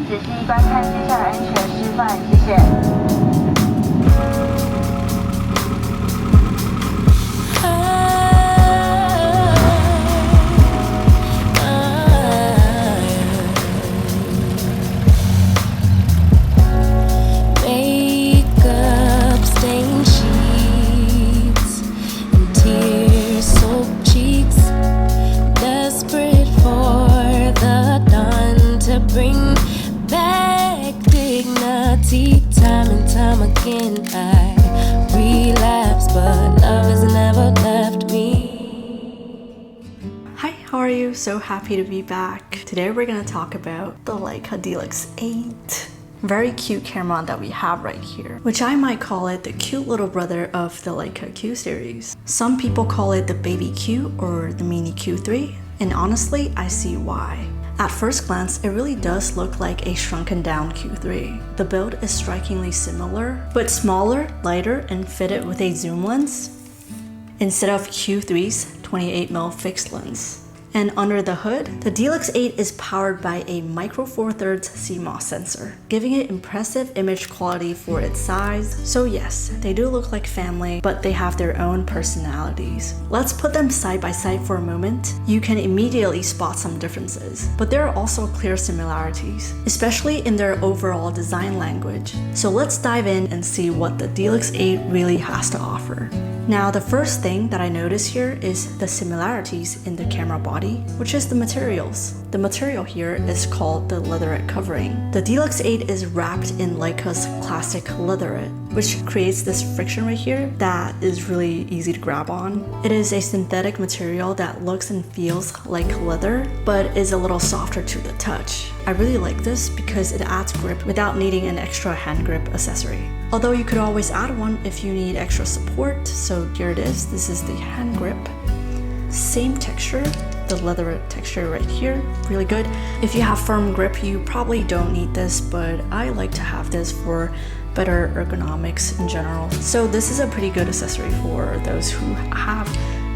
仔细观看接下来安全示范，谢谢。Makeup stained sheets and tear-soaked cheeks, desperate for the dawn to bring back dignity. Time and time again I relapse, but love has never left me. Hi, how are you? So happy to be back. Today we're gonna talk about the Leica D-Lux 8. Very cute camera that we have right here, which I might call it the cute little brother of the Leica Q series. Some people call it the baby Q or the mini Q3, and honestly, I see why. At first glance, it really does look like a shrunken down Q3. The build is strikingly similar, but smaller, lighter, and fitted with a zoom lens instead of Q3's 28mm fixed lens. And under the hood, the D-Lux 8 is powered by a micro four thirds CMOS sensor, giving it impressive image quality for its size. So yes, they do look like family, but they have their own personalities. Let's put them side by side for a moment. You can immediately spot some differences, but there are also clear similarities, especially in their overall design language. So let's dive in and see what the D-Lux 8 really has to offer. Now, the first thing that I notice here is the similarities in the camera body, which is the materials. The material here is called the leatherette covering. The D-Lux 8 is wrapped in Leica's classic leatherette, which creates this friction right here that is really easy to grab on. It is a synthetic material that looks and feels like leather, but is a little softer to the touch. I really like this because it adds grip without needing an extra hand grip accessory. Although you could always add one if you need extra support, so here it is. This is the hand grip. Same texture, the leather texture right here, really good. If you have firm grip, you probably don't need this, but I like to have this for better ergonomics in general. So this is a pretty good accessory for those who have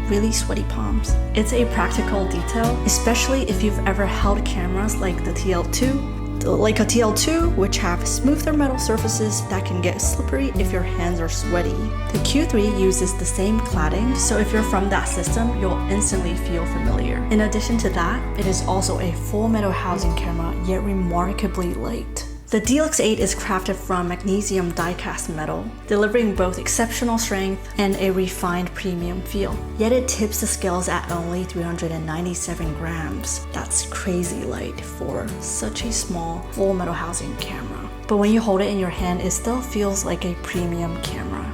really sweaty palms. It's a practical detail, especially if you've ever held cameras like the Leica TL2, which have smoother metal surfaces that can get slippery if your hands are sweaty. The Q3 uses the same cladding, so if you're from that system, you'll instantly feel familiar. In addition to that, it is also a full metal housing camera, yet remarkably light. The D-Lux 8 is crafted from magnesium die-cast metal, delivering both exceptional strength and a refined premium feel. Yet it tips the scales at only 397 grams. That's crazy light for such a small full metal housing camera. But when you hold it in your hand, it still feels like a premium camera.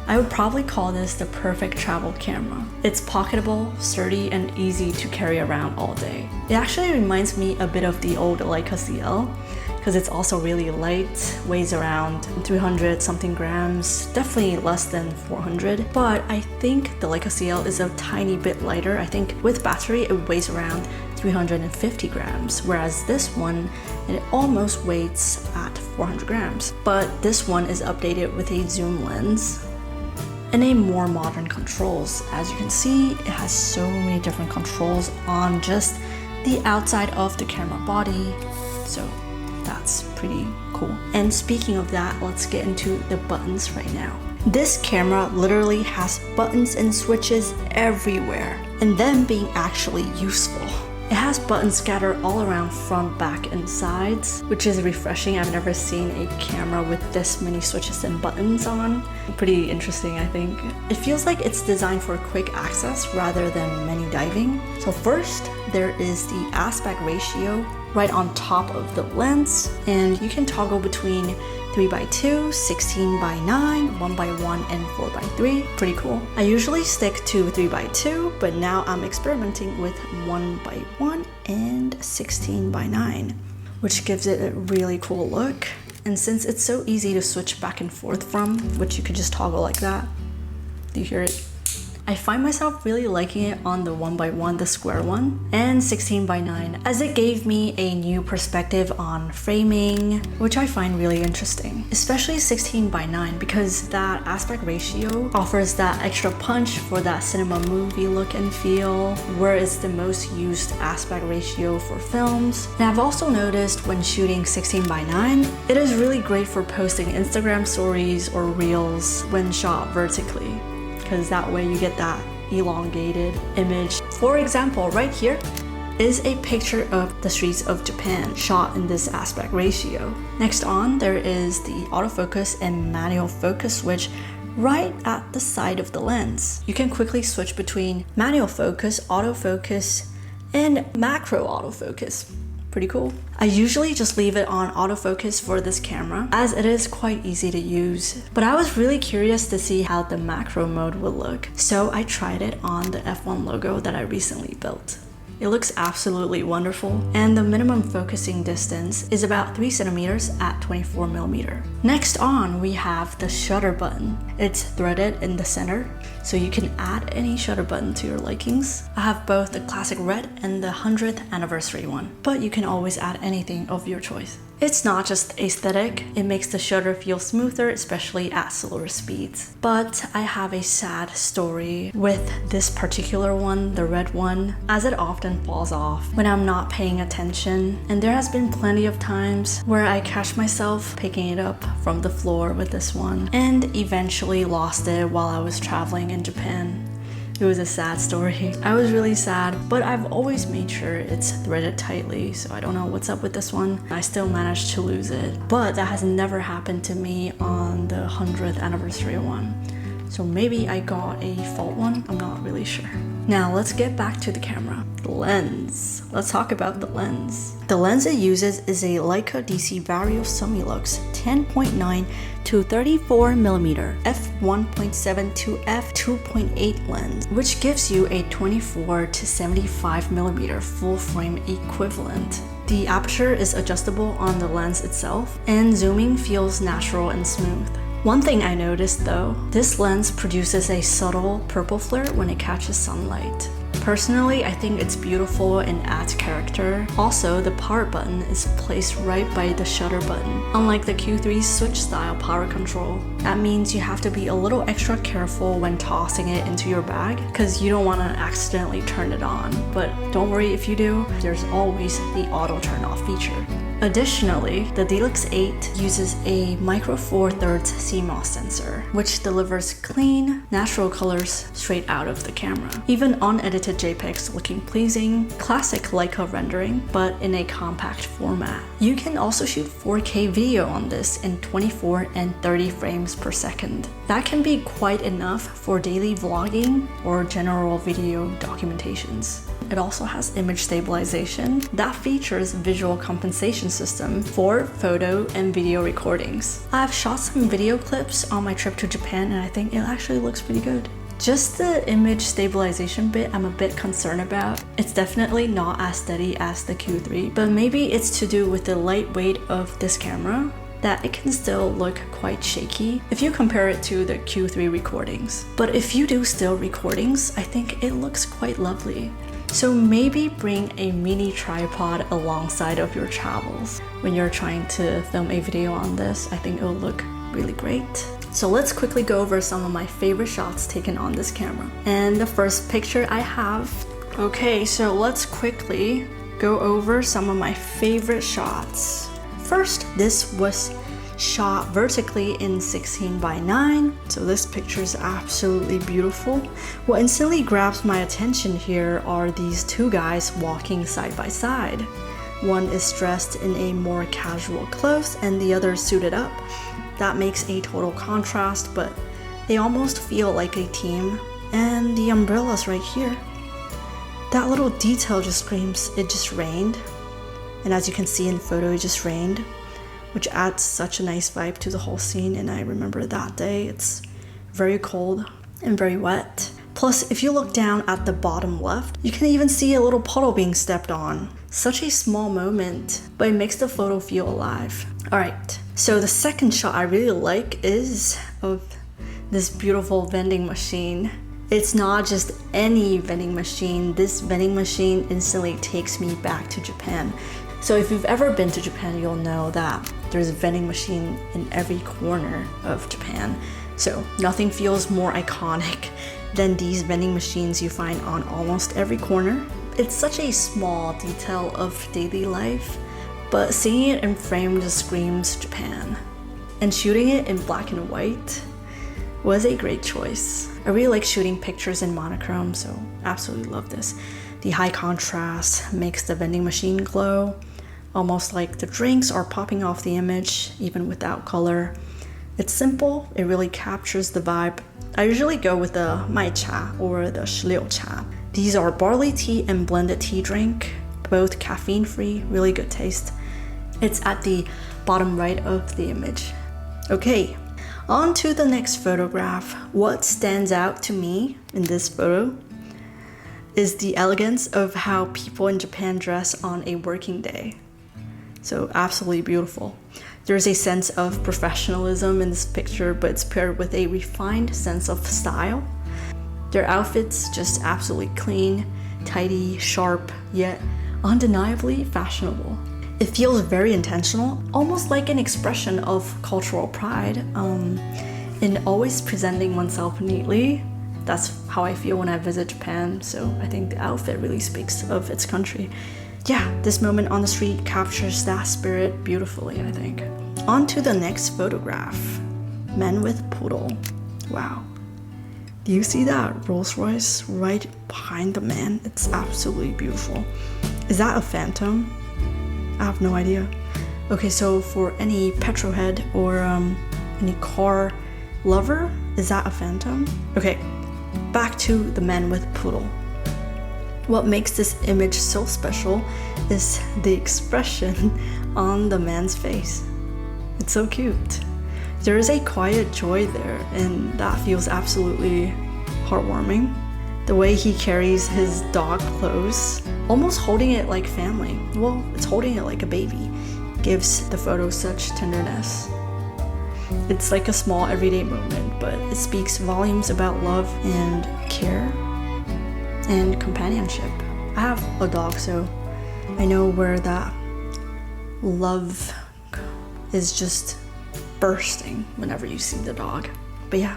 I would probably call this the perfect travel camera. It's pocketable, sturdy, and easy to carry around all day. It actually reminds me a bit of the old Leica CL, because it's also really light, weighs around 300 something grams, definitely less than 400. But I think the Leica CL is a tiny bit lighter. I think with battery, it weighs around 350 grams, whereas this one, it almost weighs at 400 grams. But this one is updated with a zoom lens and a more modern controls. As you can see, it has so many different controls on just the outside of the camera body. So that's pretty cool. And speaking of that, let's get into the buttons right now. This camera literally has buttons and switches everywhere, and them being actually useful. It has buttons scattered all around front, back, and sides, which is refreshing. I've never seen a camera with this many switches and buttons on. Pretty interesting, I think. It feels like it's designed for quick access rather than many diving. So first, there is the aspect ratio right on top of the lens, and you can toggle between 3x2, 16x9, 1x1, and 4x3. Pretty cool. I usually stick to 3x2, but now I'm experimenting with 1x1 and 16x9, which gives it a really cool look. And since it's so easy to switch back and forth from, which you could just toggle like that, do you hear it? I find myself really liking it on the 1x1, the square one, and 16x9, as it gave me a new perspective on framing, which I find really interesting. Especially 16x9, because that aspect ratio offers that extra punch for that cinema movie look and feel, where it's the most used aspect ratio for films. And I've also noticed when shooting 16x9, it is really great for posting Instagram stories or reels when shot vertically, because that way you get that elongated image. For example, right here is a picture of the streets of Japan shot in this aspect ratio. Next on, there is the autofocus and manual focus switch right at the side of the lens. You can quickly switch between manual focus, autofocus, and macro autofocus. Pretty cool. I usually just leave it on autofocus for this camera, as it is quite easy to use. But I was really curious to see how the macro mode would look, so I tried it on the F1 logo that I recently built. It looks absolutely wonderful, and the minimum focusing distance is about 3 centimeters at 24mm. Next on, we have the shutter button. It's threaded in the center, so you can add any shutter button to your likings. I have both the classic red and the 100th anniversary one, but you can always add anything of your choice. It's not just aesthetic, it makes the shutter feel smoother, especially at slower speeds. But I have a sad story with this particular one, the red one, as it often falls off when I'm not paying attention. And there has been plenty of times where I catch myself picking it up from the floor with this one, and eventually lost it while I was traveling in Japan. It was a sad story. I was really sad, but I've always made sure it's threaded tightly, so I don't know what's up with this one. I still managed to lose it, but that has never happened to me on the 100th anniversary one. So maybe I got a fault one, I'm not really sure. Now let's get back to the camera. The lens. Let's talk about the lens. The lens it uses is a Leica DC Vario Summilux 10.9 to 34mm f1.7 to f2.8 lens, which gives you a 24 to 75mm full frame equivalent. The aperture is adjustable on the lens itself, and zooming feels natural and smooth. One thing I noticed though, this lens produces a subtle purple flare when it catches sunlight. Personally, I think it's beautiful and adds character. Also, the power button is placed right by the shutter button, unlike the Q3's switch style power control. That means you have to be a little extra careful when tossing it into your bag, because you don't want to accidentally turn it on. But don't worry if you do, there's always the auto turn off feature. Additionally, the D-Lux 8 uses a micro 4/3 CMOS sensor, which delivers clean, natural colors straight out of the camera. Even unedited JPEGs looking pleasing, classic Leica rendering, but in a compact format. You can also shoot 4K video on this in 24 and 30 frames per second. That can be quite enough for daily vlogging or general video documentations. It also has image stabilization that features visual compensation system for photo and video recordings. I've shot some video clips on my trip to Japan, and I think it actually looks pretty good. Just the image stabilization bit I'm a bit concerned about. It's definitely not as steady as the Q3, but maybe it's to do with the lightweight of this camera that it can still look quite shaky if you compare it to the Q3 recordings. But if you do still recordings, I think it looks quite lovely. So maybe bring a mini tripod alongside of your travels when you're trying to film a video on this. I think it will look really great. So let's quickly go over some of my favorite shots taken on this camera. And the first picture I have. Okay, so let's quickly go over some of my favorite shots. First, this was shot vertically in 16:9, so this picture is absolutely beautiful. What instantly grabs my attention here are these two guys walking side by side. One is dressed in a more casual clothes and the other is suited up. That makes a total contrast, but they almost feel like a team. And the umbrellas right here. That little detail just screams it just rained. And as you can see in the photo, it just rained, which adds such a nice vibe to the whole scene. And I remember that day, it's very cold and very wet. Plus, if you look down at the bottom left, you can even see a little puddle being stepped on. Such a small moment, but it makes the photo feel alive. Alright, so the second shot I really like is of this beautiful vending machine. It's not just any vending machine. This vending machine instantly takes me back to Japan. So if you've ever been to Japan, you'll know that there's a vending machine in every corner of Japan. So nothing feels more iconic than these vending machines you find on almost every corner. It's such a small detail of daily life, but seeing it in frame just screams Japan. And shooting it in black and white was a great choice. I really like shooting pictures in monochrome, so absolutely love this. The high contrast makes the vending machine glow, almost like the drinks are popping off the image, even without color. It's simple, it really captures the vibe. I usually go with the mai cha or the shiliu cha. These are barley tea and blended tea drink, both caffeine-free, really good taste. It's at the bottom right of the image. Okay, on to the next photograph. What stands out to me in this photo is the elegance of how people in Japan dress on a working day. So absolutely beautiful. There's a sense of professionalism in this picture, but it's paired with a refined sense of style. Their outfits just absolutely clean, tidy, sharp, yet undeniably fashionable. It feels very intentional, almost like an expression of cultural pride in always presenting oneself neatly. That's how I feel when I visit Japan, so I think the outfit really speaks of its country. Yeah, this moment on the street captures that spirit beautifully, I think. On to the next photograph. Men with poodle. Wow. Do you see that Rolls Royce right behind the man? It's absolutely beautiful. Is that a Phantom? I have no idea. Okay, so for any petrol head or any car lover, is that a Phantom? Okay, back to the man with poodle. What makes this image so special is the expression on the man's face. It's so cute. There is a quiet joy there, and that feels absolutely heartwarming. The way he carries his dog close, almost holding it like family. Well, it's holding it like a baby, gives the photo such tenderness. It's like a small everyday moment, but it speaks volumes about love and care and companionship. I have a dog, so I know where that love is just bursting whenever you see the dog. But yeah,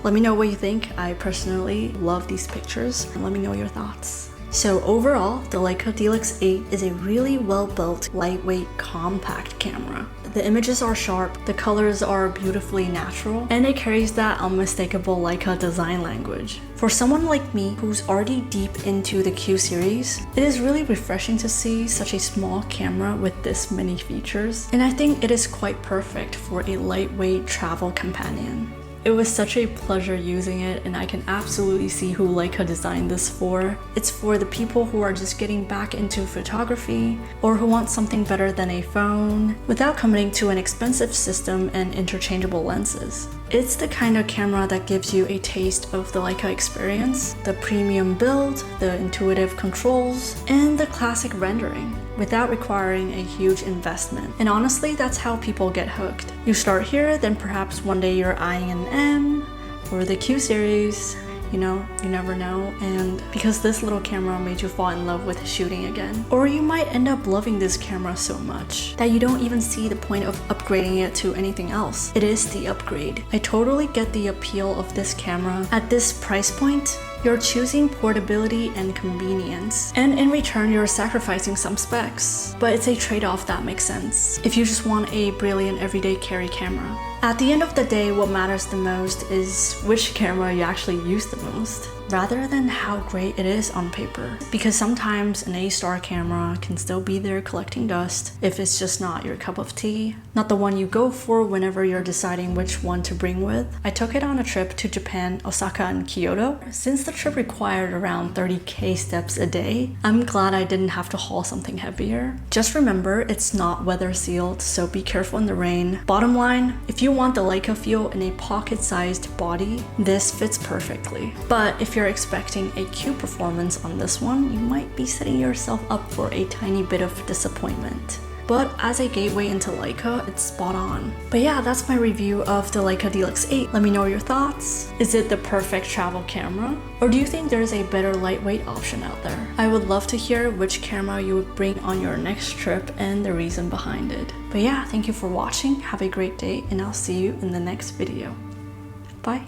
let me know what you think. I personally love these pictures, and let me know your thoughts. So overall, the Leica D-Lux 8 is a really well-built, lightweight, compact camera. The images are sharp, the colors are beautifully natural, and it carries that unmistakable Leica design language. For someone like me who's already deep into the Q series, it is really refreshing to see such a small camera with this many features, and I think it is quite perfect for a lightweight travel companion. It was such a pleasure using it, and I can absolutely see who Leica designed this for. It's for the people who are just getting back into photography or who want something better than a phone without committing to an expensive system and interchangeable lenses. It's the kind of camera that gives you a taste of the Leica experience, the premium build, the intuitive controls, and the classic rendering without requiring a huge investment. And honestly, that's how people get hooked. You start here, then perhaps one day you're eyeing an M or the Q series. You know, you never know, and because this little camera made you fall in love with shooting again. Or you might end up loving this camera so much that you don't even see the point of upgrading it to anything else. It is the upgrade. I totally get the appeal of this camera. At this price point, you're choosing portability and convenience, and in return you're sacrificing some specs. But it's a trade-off that makes sense if you just want a brilliant everyday carry camera. At the end of the day, what matters the most is which camera you actually use the most, rather than how great it is on paper. Because sometimes an A-star camera can still be there collecting dust if it's just not your cup of tea, not the one you go for whenever you're deciding which one to bring with. I took it on a trip to Japan, Osaka, and Kyoto. Since the trip required around 30k steps a day, I'm glad I didn't have to haul something heavier. Just remember, it's not weather sealed, so be careful in the rain. Bottom line, if you want the Leica feel in a pocket-sized body, this fits perfectly. But if you're expecting a Q performance on this one, you might be setting yourself up for a tiny bit of disappointment. but as a gateway into Leica, it's spot on. But yeah, that's my review of the Leica D-Lux 8. Let me know your thoughts. Is it the perfect travel camera? Or do you think there's a better lightweight option out there? I would love to hear which camera you would bring on your next trip and the reason behind it. But yeah, thank you for watching. Have a great day, and I'll see you in the next video. Bye.